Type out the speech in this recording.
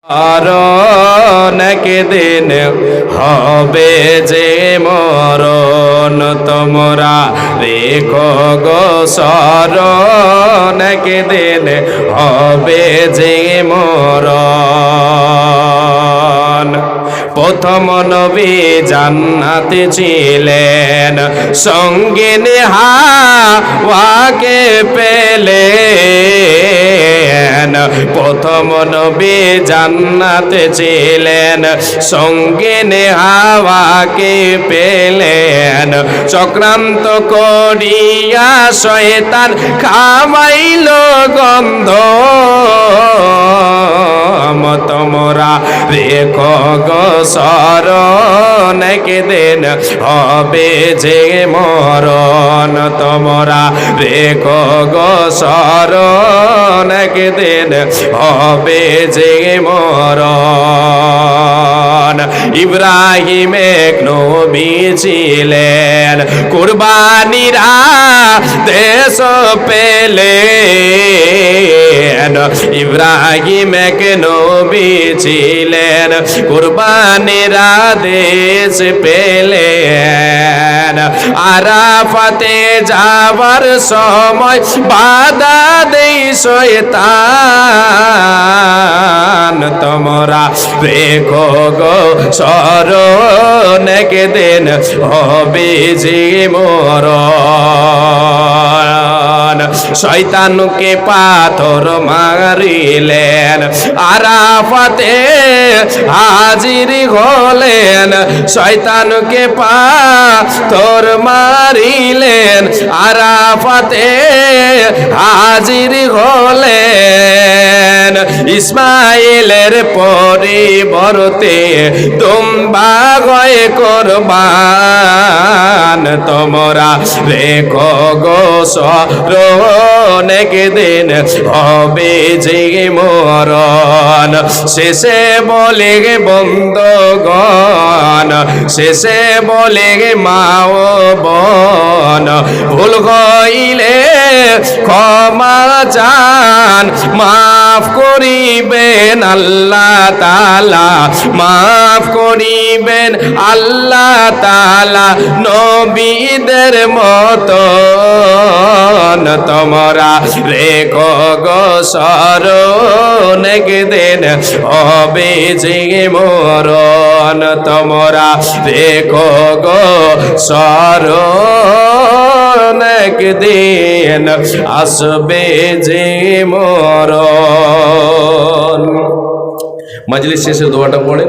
মরণ একদিন হবে যে মরণ তোমরা রেখো গো স্মরণ একদিন হবে যে মরণ। প্রথম নবী জান্নাতে ছিলেন, সঙ্গিনী হাওয়াকে পেলেন। প্রথম নবী জান্নাতে ছিলেন, সঙ্গিনী হাওয়াকে পেলেন। চক্রান্ত করিয়া শয়তান খাওয়াইল গন্ধ, তোমরা রেখো গো স্মরণ একদিন হবে যে মরণ। তোমরা রেখো গো স্মরণ একদিন হবে যে মরণ। ইব্রাহিম এক নবী ছিলেন, কুরবানিরা দেশ পেলেন। ইব্রাহিম এক নবী ছিলেন, কুরবানিরা দেশ পেলেন। আরাফাতে যাবার সময় বাধা দেই শয়তান, তোমরা রেখো গো স্মরণ একদিন হবে যে মরণ। শয়তানকে পাথর মারিলেন, আরাফাতে হাজির হলেন। শয়তানকে পাথর মারিলেন, আরাফাতে হাজির হলেন। ইসমাইলের পরিবর্তে দুম্বা গয় কোরবান, তোমরা রেখো গো স্মরণ একদিন হবে যে মরণ। শেষে বলে গে বন্ধগণ, শেষে বলে গে মা ও বোন, ভুল হইলে ক্ষমা চান, মাফ করিবেন আল্লাহ তাআলা, মাফ করিবেন আল্লাহ তাআলা। নবীদের মতো তোমরা রেখো গো স্মরণ একদিন হবে যে মরণ। তোমরা রেখো গো স্মরণ একদিন আসবে যে মরণ। মজলিস শেষে দোয়াটা পড়ে।